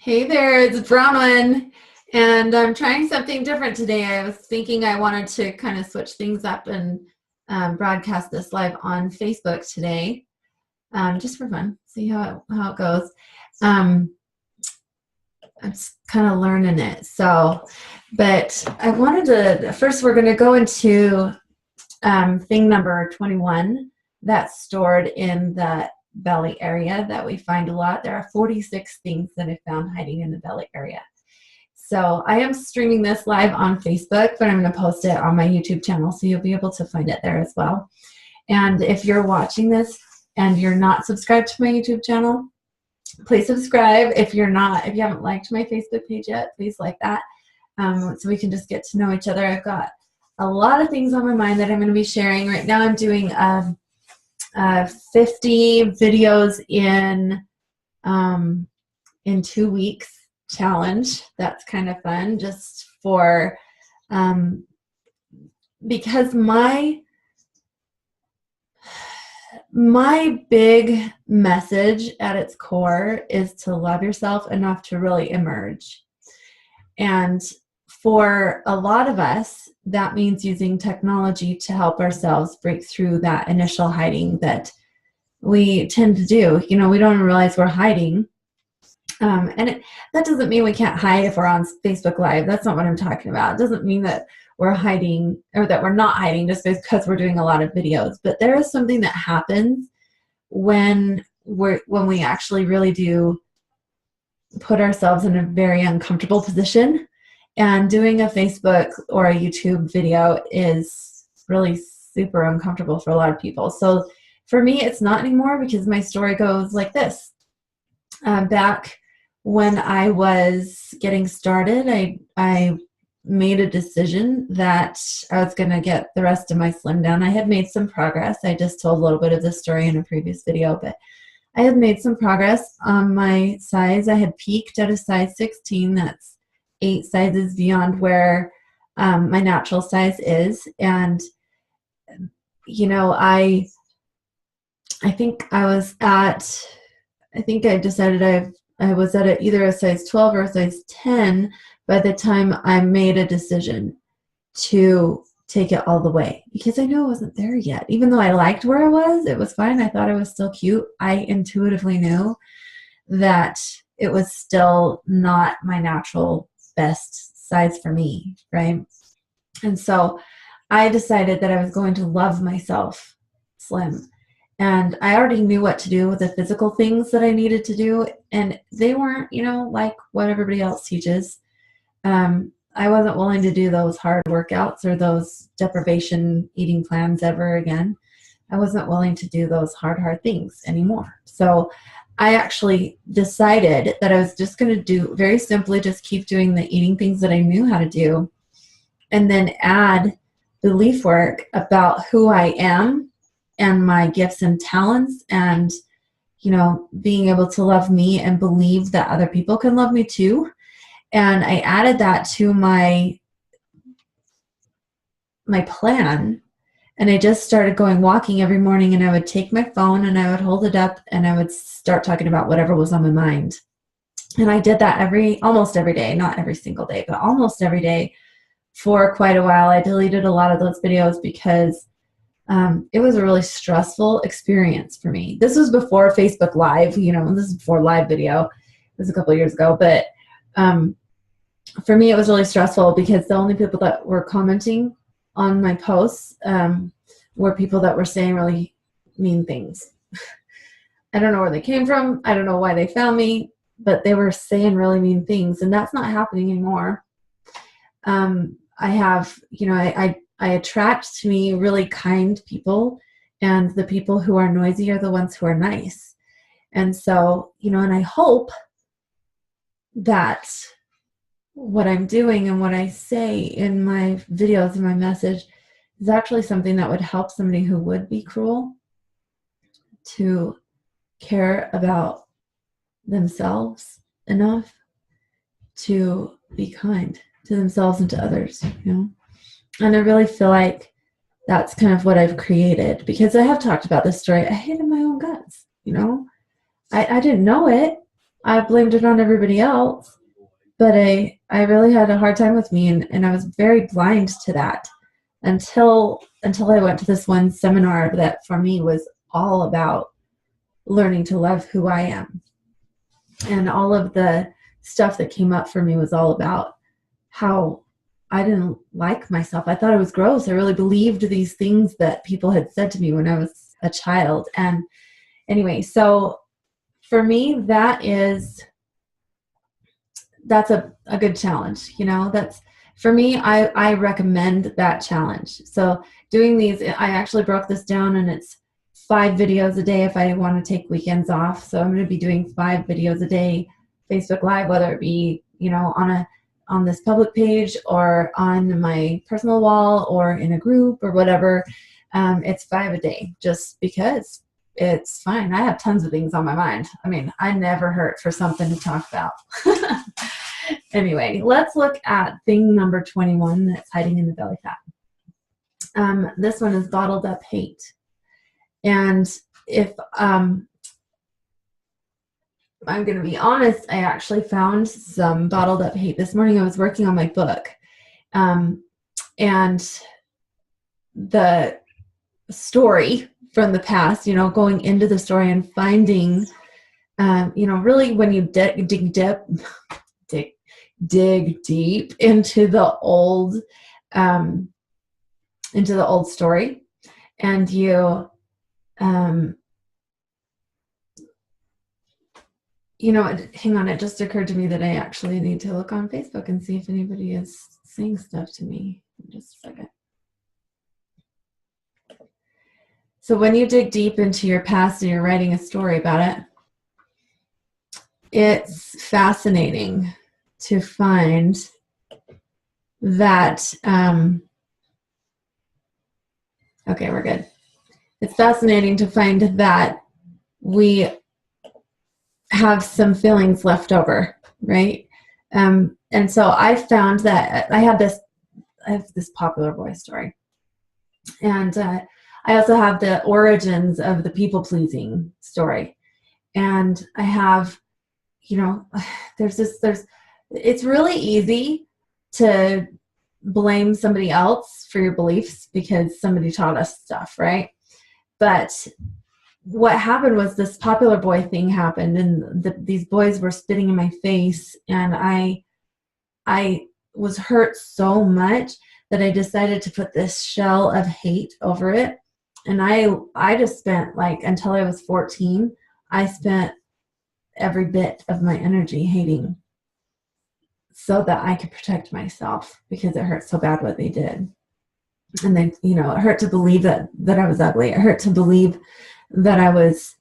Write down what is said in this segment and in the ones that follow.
Hey there, it's Bronwen, and I'm trying something different today. I was thinking I wanted to kind of switch things up and broadcast this live on Facebook today, just for fun, see how it goes. I'm just kind of learning it. But I wanted to, first we're going to go into thing number 21 that's stored in the belly area that we find a lot. There are 46 things that I found hiding in the belly area. So I am streaming this live on Facebook, but I'm going to post it on my YouTube channel, so you'll be able to find it there as well. And if you're watching this and you're not subscribed to my YouTube channel, please subscribe. If you haven't liked my Facebook page yet, please like that, so we can just get to know each other. I've got a lot of things on my mind that I'm going to be sharing. Right now I'm doing 50 videos in 2 weeks challenge. That's kind of fun, just for because my big message at its core is to love yourself enough to really emerge. And for a lot of us, that means using technology to help ourselves break through that initial hiding that we tend to do. You know, we don't even realize we're hiding. That doesn't mean we can't hide if we're on Facebook Live. That's not what I'm talking about. It doesn't mean that we're hiding or that we're not hiding just because we're doing a lot of videos. But there is something that happens when we actually really do put ourselves in a very uncomfortable position. And doing a Facebook or a YouTube video is really super uncomfortable for a lot of people. So for me, it's not anymore, because my story goes like this. Back when I was getting started, I made a decision that I was going to get the rest of my slim down. I had made some progress. I just told a little bit of the story in a previous video, but I had made some progress on my size. I had peaked at a size 16. That's 8 sizes beyond where my natural size is. And you know, I think I decided I was at either a size 12 or a size 10 by the time I made a decision to take it all the way, because I knew I wasn't there yet. Even though I liked where I was, it was fine. I thought I was still cute. I intuitively knew that it was still not my natural best size for me, right? And so I decided that I was going to love myself slim. And I already knew what to do with the physical things that I needed to do. And they weren't, you know, like what everybody else teaches. I wasn't willing to do those hard workouts or those deprivation eating plans ever again. I wasn't willing to do those hard things anymore. So I actually decided that I was just going to do, very simply, just keep doing the eating things that I knew how to do, and then add belief work about who I am and my gifts and talents, and, you know, being able to love me and believe that other people can love me too. And I added that to my plan. And I just started walking every morning, and I would take my phone and I would hold it up and I would start talking about whatever was on my mind. And I did that almost every day, not every single day, but almost every day for quite a while. I deleted a lot of those videos because it was a really stressful experience for me. This was before Facebook Live, you know, this is before live video. It was a couple of years ago, but for me it was really stressful because the only people that were commenting on my posts were people that were saying really mean things. I don't know where they came from. I don't know why they found me, but they were saying really mean things, and that's not happening anymore. I have, you know, I attract to me really kind people, and the people who are noisy are the ones who are nice. And so, you know, and I hope that what I'm doing and what I say in my videos and my message is actually something that would help somebody who would be cruel to care about themselves enough to be kind to themselves and to others, you know? And I really feel like that's kind of what I've created, because I have talked about this story. I hated my own guts, you know? I didn't know it. I blamed it on everybody else, but I really had a hard time with me, and I was very blind to that until I went to this one seminar that for me was all about learning to love who I am. And all of the stuff that came up for me was all about how I didn't like myself. I thought I was gross. I really believed these things that people had said to me when I was a child. And anyway, so for me, that's a good challenge. You know, that's for me, I recommend that challenge. So doing these, I actually broke this down, and it's 5 videos a day if I want to take weekends off. So I'm going to be doing 5 videos a day, Facebook Live, whether it be, you know, on this public page or on my personal wall or in a group or whatever. It's 5 a day just because it's fine. I have tons of things on my mind. I mean, I never hurt for something to talk about. Anyway, let's look at thing number 21 that's hiding in the belly fat. This one is bottled up hate. And if I'm going to be honest, I actually found some bottled up hate. This morning I was working on my book. And the story from the past, you know, going into the story and finding, you know, really when you dig deep into the old story, and you, you know, hang on, it just occurred to me that I actually need to look on Facebook and see if anybody is saying stuff to me. Just a second. So when you dig deep into your past and you're writing a story about it, it's fascinating to find that, okay, we're good. It's fascinating to find that we have some feelings left over, right? And so I found that I have this Popular Boy story. And I also have the origins of the people-pleasing story. And I have, you know, it's really easy to blame somebody else for your beliefs because somebody taught us stuff, right? But what happened was this Popular Boy thing happened, and these boys were spitting in my face, and I was hurt so much that I decided to put this shell of hate over it. And I just spent, like, until I was 14, I spent every bit of my energy hating so that I could protect myself because it hurt so bad what they did. And then, you know, it hurt to believe that I was ugly. It hurt to believe that I was,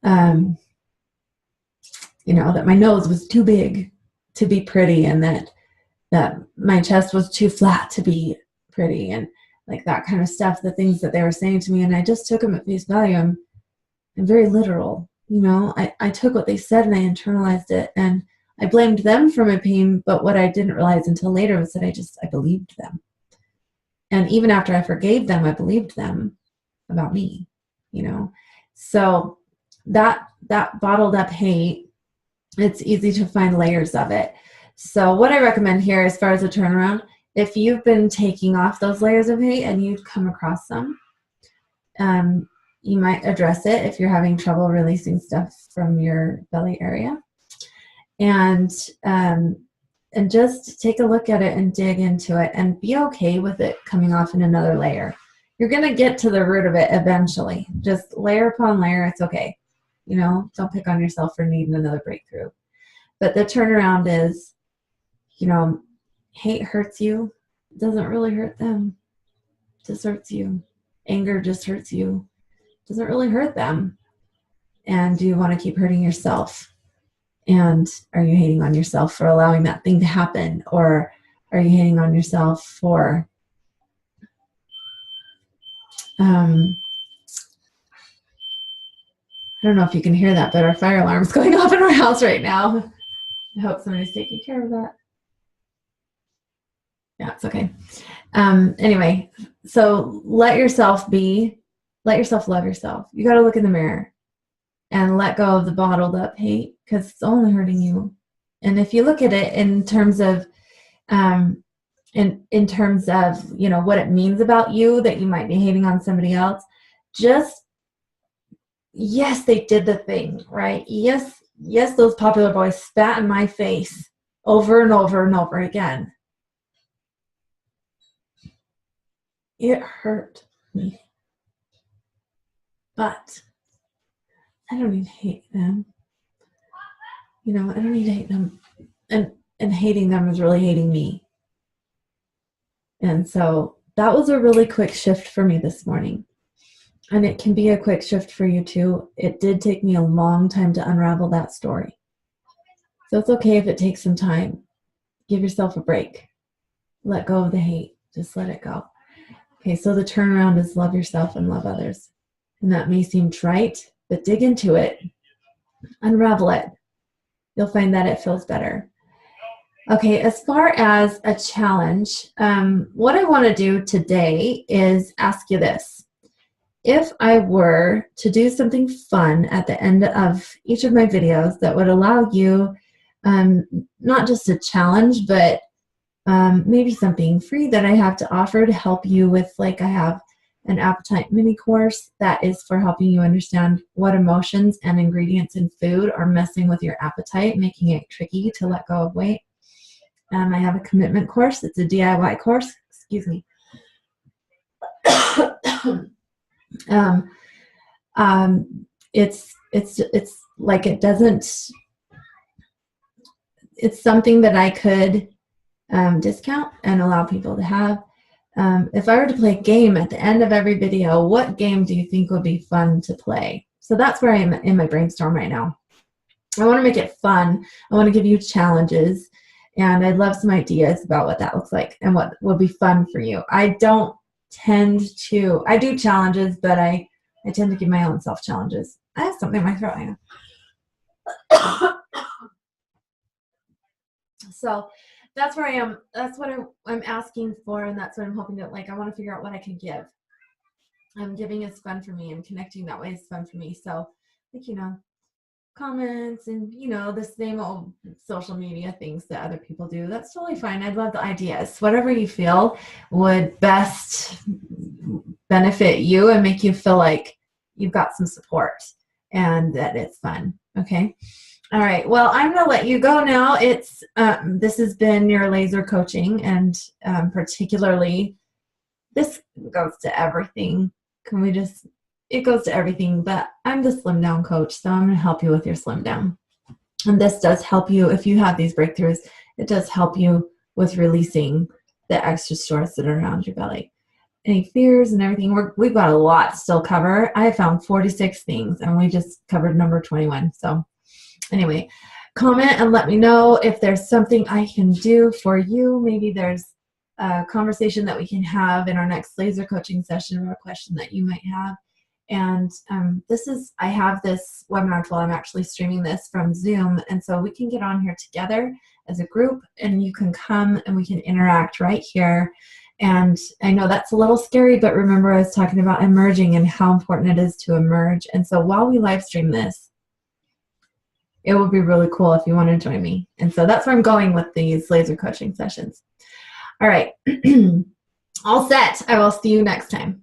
you know, that my nose was too big to be pretty, and that my chest was too flat to be pretty, and like that kind of stuff, the things that they were saying to me. And I just took them at face value. I'm very literal, you know. I took what they said and I internalized it, and I blamed them for my pain. But what I didn't realize until later was that I believed them. And even after I forgave them, I believed them about me, you know. So that bottled up hate, it's easy to find layers of it. So what I recommend here as far as a turnaround, if you've been taking off those layers of hate and you've come across some, you might address it if you're having trouble releasing stuff from your belly area. And just take a look at it and dig into it and be okay with it coming off in another layer. You're going to get to the root of it eventually. Just layer upon layer, it's okay. You know, don't pick on yourself for needing another breakthrough. But the turnaround is, you know, hate hurts you. It doesn't really hurt them. It just hurts you. Anger just hurts you. It doesn't really hurt them. And do you want to keep hurting yourself? And are you hating on yourself for allowing that thing to happen? Or are you hating on yourself for I don't know if you can hear that, but our fire alarm's going off in our house right now. I hope somebody's taking care of that. Yeah, it's okay. Anyway, so let yourself love yourself. You got to look in the mirror and let go of the bottled up hate, because it's only hurting you. And if you look at it in terms of in terms of, you know, what it means about you that you might be hating on somebody else, just, yes, they did the thing, right? Yes, those popular boys spat in my face over and over and over again. It hurt me. But I don't need to hate them. You know, I don't need to hate them. And hating them is really hating me. And so that was a really quick shift for me this morning. And it can be a quick shift for you too. It did take me a long time to unravel that story. So it's okay if it takes some time. Give yourself a break. Let go of the hate. Just let it go. Okay, so the turnaround is love yourself and love others. And that may seem trite, but dig into it. Unravel it. You'll find that it feels better. Okay, as far as a challenge, what I want to do today is ask you this. If I were to do something fun at the end of each of my videos that would allow you not just a challenge, but maybe something free that I have to offer to help you with, like I have an appetite mini course that is for helping you understand what emotions and ingredients in food are messing with your appetite, making it tricky to let go of weight. I have a commitment course. It's a DIY course. Excuse me. It's like it doesn't. It's something that I could discount and allow people to have. If I were to play a game at the end of every video, what game do you think would be fun to play? So that's where I am in my brainstorm right now. I want to make it fun. I want to give you challenges. And I'd love some ideas about what that looks like and what will be fun for you. I do challenges, but I tend to give my own self challenges. I have something in my throat. I know. So that's where I am. That's what I'm asking for, and that's what I'm hoping to, like, I want to figure out what I can give. Giving is fun for me, and connecting that way is fun for me. So, like, you know, comments and, you know, the same old social media things that other people do. That's totally fine. I'd love the ideas. Whatever you feel would best benefit you and make you feel like you've got some support and that it's fun. Okay. All right. Well, I'm going to let you go now. It's this has been your laser coaching, and particularly this goes to everything. It goes to everything, but I'm the slim down coach, so I'm going to help you with your slim down. And this does help you if you have these breakthroughs. It does help you with releasing the extra stress that are around your belly. Any fears and everything, we've got a lot to still cover. I found 46 things, and we just covered number 21. So anyway, comment and let me know if there's something I can do for you. Maybe there's a conversation that we can have in our next laser coaching session, or a question that you might have. And I have this webinar tool. I'm actually streaming this from Zoom, and so we can get on here together as a group, and you can come and we can interact right here. And I know that's a little scary, but remember I was talking about emerging and how important it is to emerge. And so while we live stream this, it would be really cool if you want to join me. And so that's where I'm going with these laser coaching sessions. All right. All set. I will see you next time.